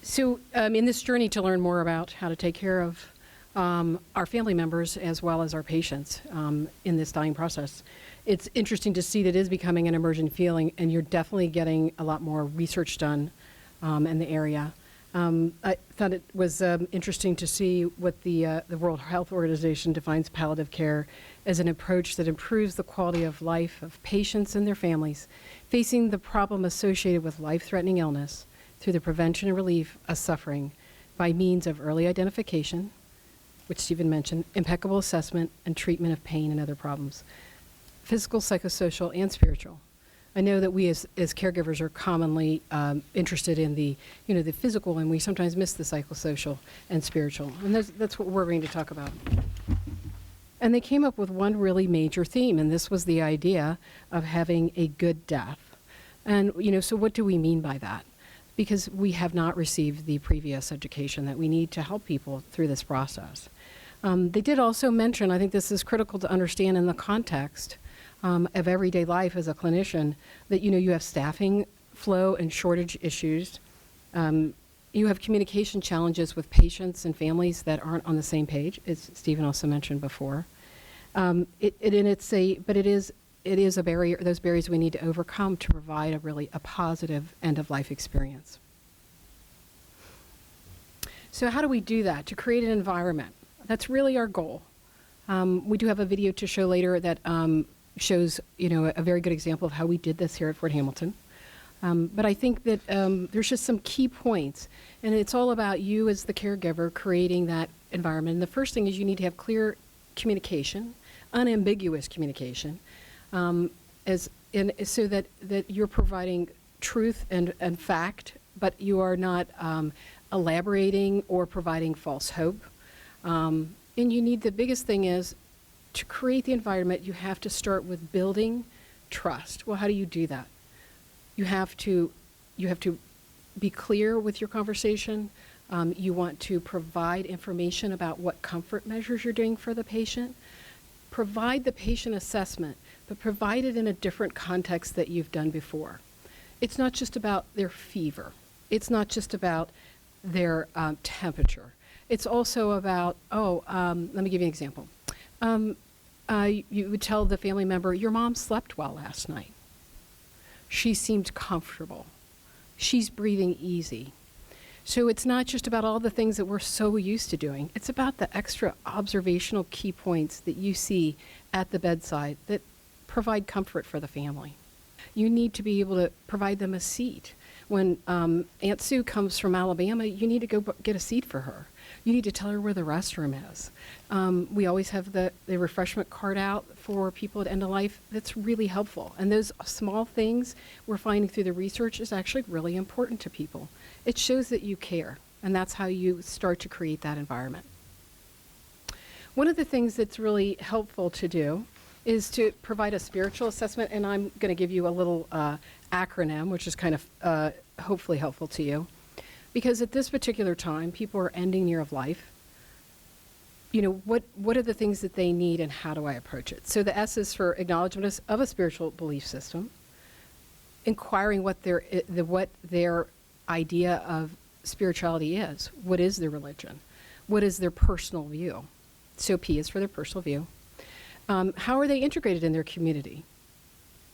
So in this journey to learn more about how to take care of our family members as well as our patients in this dying process, it's interesting to see that it is becoming an emerging field, and you're definitely getting a lot more research done in the area. I thought it was interesting to see what the World Health Organization defines palliative care as an approach that improves the quality of life of patients and their families facing the problem associated with life-threatening illness through the prevention and relief of suffering by means of early identification, which Stephen mentioned, impeccable assessment and treatment of pain and other problems, physical, psychosocial, and spiritual. I know that we as caregivers are commonly interested in the physical, and we sometimes miss the psychosocial and spiritual, and that's what we're going to talk about. And they came up with one really major theme, and this was the idea of having a good death. And so what do we mean by that? Because we have not received the previous education that we need to help people through this process. They did also mention, I think this is critical to understand in the context of everyday life as a clinician, that you have staffing flow and shortage issues. You have communication challenges with patients and families that aren't on the same page, as Stephen also mentioned before. It is a barrier. Those barriers we need to overcome to provide a positive end of life experience. So how do we do that? To create an environment. That's really our goal. We do have a video to show later that shows a very good example of how we did this here at Fort Hamilton. But I think that there's just some key points, and it's all about you as the caregiver creating that environment. And the first thing is you need to have clear communication, unambiguous communication, so that you're providing truth and fact, but you are not elaborating or providing false hope. And the biggest thing is to create the environment, you have to start with building trust. Well, how do you do that? You have to be clear with your conversation. You want to provide information about what comfort measures you're doing for the patient. Provide the patient assessment, but provide it in a different context that you've done before. It's not just about their fever. It's not just about their temperature. It's also about, let me give you an example. You would tell the family member, your mom slept well last night. She seemed comfortable. She's breathing easy. So it's not just about all the things that we're so used to doing. It's about the extra observational key points that you see at the bedside that provide comfort for the family. You need to be able to provide them a seat. When Aunt Sue comes from Alabama, you need to go get a seat for her. You need to tell her where the restroom is. We always have the refreshment cart out for people at end of life. That's really helpful. And those small things we're finding through the research is actually really important to people. It shows that you care, and that's how you start to create that environment. One of the things that's really helpful to do is to provide a spiritual assessment, and I'm going to give you a little acronym, which is kind of hopefully helpful to you. Because at this particular time, people are ending year of life. What are the things that they need, and how do I approach it? So the S is for acknowledgement of a spiritual belief system, inquiring what their idea of spirituality is. What is their religion? What is their personal view? So P is for their personal view. How are they integrated in their community?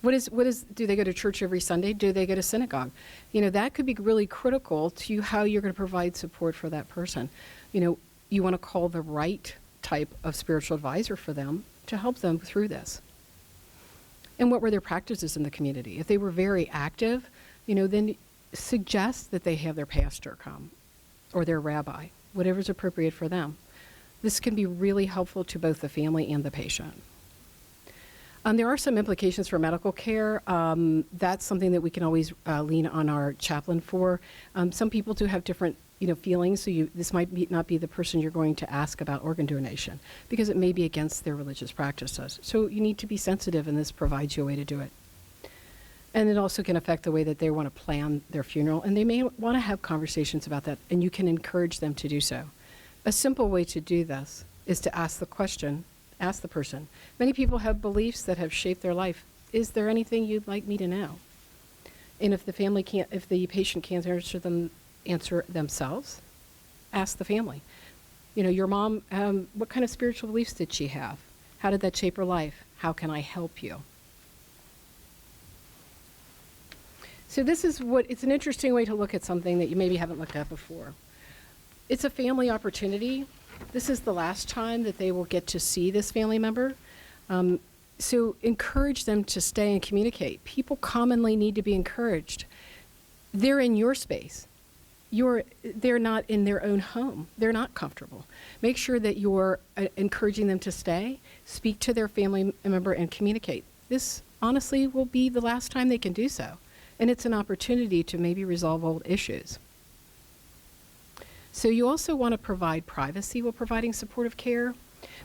Do they go to church every Sunday? Do they go to synagogue? That could be really critical to how you're going to provide support for that person. You want to call the right type of spiritual advisor for them to help them through this. And what were their practices in the community? If they were very active, then suggest that they have their pastor come or their rabbi, whatever's appropriate for them. This can be really helpful to both the family and the patient. There are some implications for medical care. That's something that we can always lean on our chaplain for. Some people do have different feelings, so this might not be the person you're going to ask about organ donation because it may be against their religious practices. So you need to be sensitive, and this provides you a way to do it. And it also can affect the way that they want to plan their funeral, and they may want to have conversations about that, and you can encourage them to do so. A simple way to do this is to ask the question, ask the person. Many people have beliefs that have shaped their life. Is there anything you'd like me to know? And if the patient can't answer them answer themselves, ask the family. You know, your mom, what kind of spiritual beliefs did she have? How did that shape her life? How can I help you? So this is it's an interesting way to look at something that you maybe haven't looked at before. It's a family opportunity. This is the last time that they will get to see this family member. So encourage them to stay and communicate. People commonly need to be encouraged. They're in your space. They're not in their own home. They're not comfortable. Make sure that you're encouraging them to stay, speak to their family member, and communicate. This honestly will be the last time they can do so. And it's an opportunity to maybe resolve old issues. So you also want to provide privacy while providing supportive care,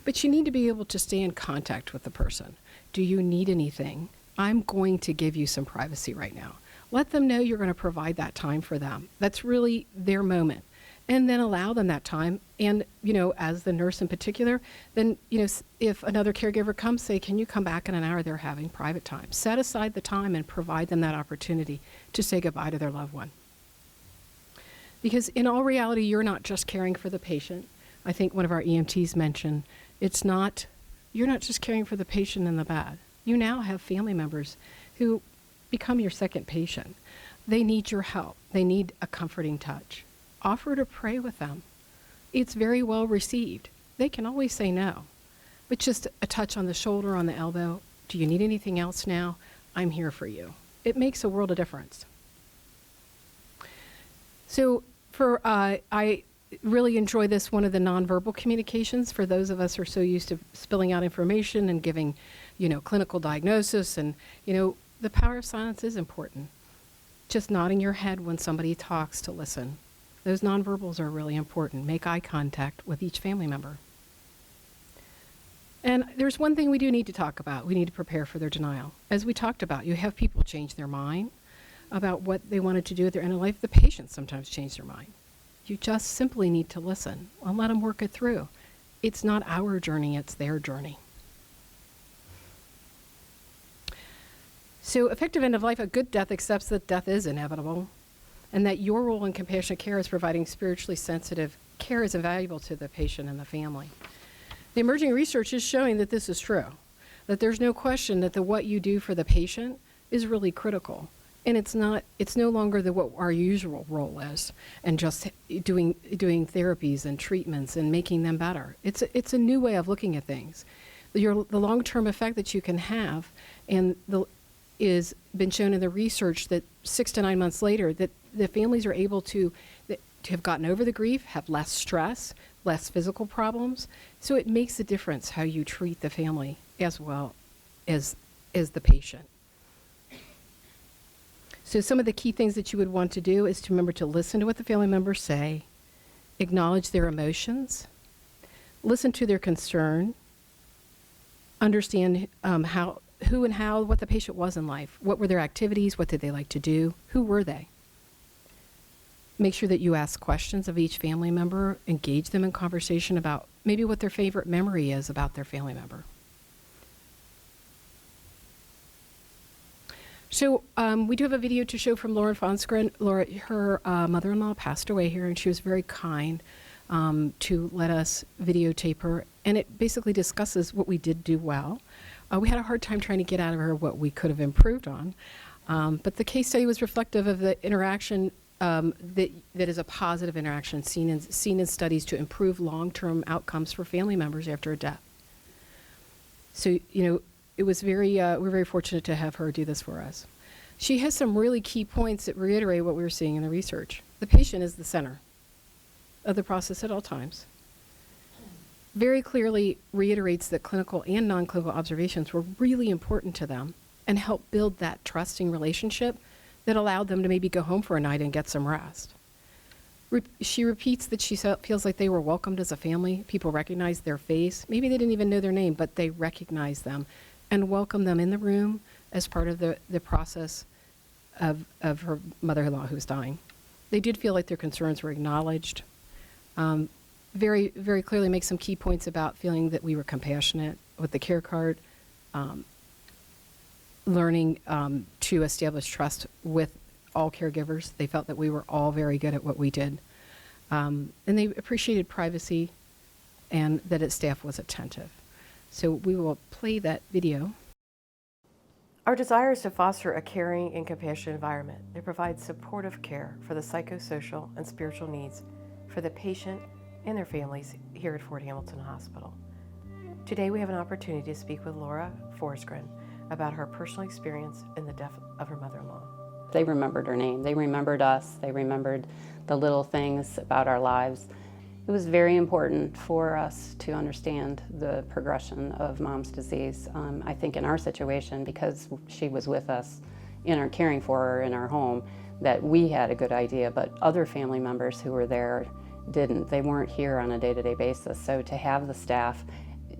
but you need to be able to stay in contact with the person. Do you need anything? I'm going to give you some privacy right now. Let them know you're going to provide that time for them. That's really their moment. And then allow them that time. And, you know, as the nurse in particular, then, you know, if another caregiver comes, say, can you come back in an hour? They're having private time. Set aside the time and provide them that opportunity to say goodbye to their loved one. Because in all reality, you're not just caring for the patient. I think one of our EMTs mentioned, you're not just caring for the patient in the bed. You now have family members who become your second patient. They need your help. They need a comforting touch. Offer to pray with them. It's very well received. They can always say no, but just a touch on the shoulder, on the elbow. Do you need anything else now? I'm here for you. It makes a world of difference. So I really enjoy this, one of the nonverbal communications for those of us who are so used to spilling out information and giving, you know, clinical diagnosis. And, you know, the power of silence is important. Just nodding your head when somebody talks to listen. Those nonverbals are really important. Make eye contact with each family member. And there's one thing we do need to talk about. We need to prepare for their denial. As we talked about, you have people change their mind about what they wanted to do at their end of life. The patients sometimes change their mind. You just simply need to listen and let them work it through. It's not our journey, it's their journey. So effective end of life, a good death accepts that death is inevitable and that your role in compassionate care is providing spiritually sensitive care is invaluable to the patient and the family. The emerging research is showing that this is true, that there's no question that what you do for the patient is really critical. And it's no longer what our usual role is, and just doing therapies and treatments and making them better. It's a new way of looking at things. The long-term effect that you can have, and is been shown in the research that 6 to 9 months later, that the families are able to have gotten over the grief, have less stress, less physical problems. So it makes a difference how you treat the family as well as the patient. So some of the key things that you would want to do is to remember to listen to what the family members say, acknowledge their emotions, listen to their concern, understand what the patient was in life. What were their activities? What did they like to do? Who were they? Make sure that you ask questions of each family member, engage them in conversation about maybe what their favorite memory is about their family member. So we do have a video to show from Laura Folsgren. Laura, her mother-in-law passed away here, and she was very kind to let us videotape her. And it basically discusses what we did do well. We had a hard time trying to get out of her what we could have improved on. But the case study was reflective of the interaction that is a positive interaction seen in studies to improve long-term outcomes for family members after a death. So, you know, it was we're very fortunate to have her do this for us. She has some really key points that reiterate what we were seeing in the research. The patient is the center of the process at all times. Very clearly reiterates that clinical and non-clinical observations were really important to them and helped build that trusting relationship that allowed them to maybe go home for a night and get some rest. She repeats that she feels like they were welcomed as a family. People recognized their face. Maybe they didn't even know their name, but they recognized them and welcomed them in the room as part of the process of her mother-in-law who was dying. They did feel like their concerns were acknowledged. Very, very clearly make some key points about feeling that we were compassionate with the care card, learning to establish trust with all caregivers. They felt that we were all very good at what we did. And they appreciated privacy and that its staff was attentive. So we will play that video. Our desire is to foster a caring and compassionate environment that provides supportive care for the psychosocial and spiritual needs for the patient and their families here at Fort Hamilton Hospital. Today we have an opportunity to speak with Laura Folsgren about her personal experience in the death of her mother-in-law. They remembered her name. They remembered us. They remembered the little things about our lives. It was very important for us to understand the progression of Mom's disease. I think in our situation, because she was with us in our caring for her in our home, that we had a good idea, but other family members who were there didn't. They weren't here on a day-to-day basis. So to have the staff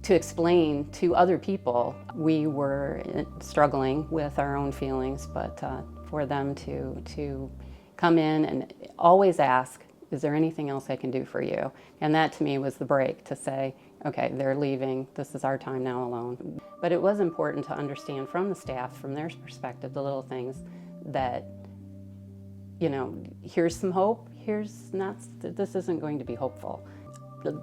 to explain to other people, we were struggling with our own feelings, but for them to come in and always ask, is there anything else I can do for you? And that to me was the break to say, okay, they're leaving, this is our time now alone. But it was important to understand from the staff, from their perspective, the little things that, you know, here's some hope, here's not, this isn't going to be hopeful.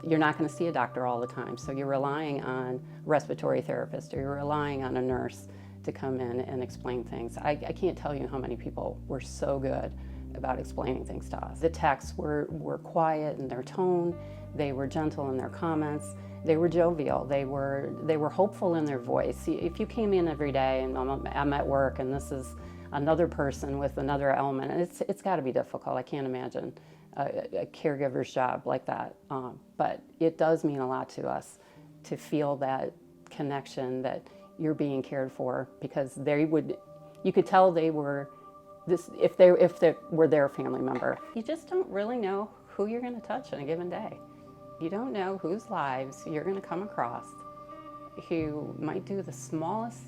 You're not going to see a doctor all the time, so you're relying on a respiratory therapist, or you're relying on a nurse to come in and explain things. I can't tell you how many people were so good about explaining things to us. The techs were quiet in their tone, they were gentle in their comments, they were jovial, they were hopeful in their voice. If you came in every day and I'm at work and this is another person with another element, it's got to be difficult. I can't imagine a caregiver's job like that. But it does mean a lot to us to feel that connection, that you're being cared for, because you could tell they were if they were their family member. You just don't really know who you're going to touch on a given day. You don't know whose lives you're going to come across who might do the smallest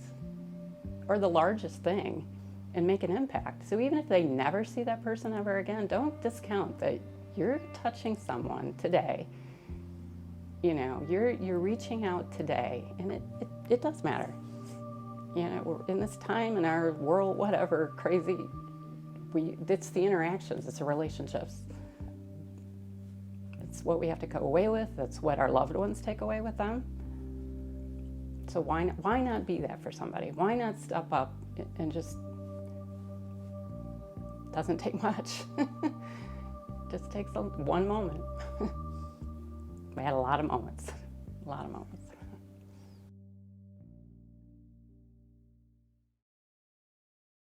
or the largest thing and make an impact. So even if they never see that person ever again, don't discount that you're touching someone today. You know, you're reaching out today, and it does matter. You know, in this time, in our world, whatever, crazy, it's the interactions, it's the relationships. It's what we have to go away with, it's what our loved ones take away with them. So why not be that for somebody? Why not step up and just, doesn't take much. Just takes one moment. We had a lot of moments,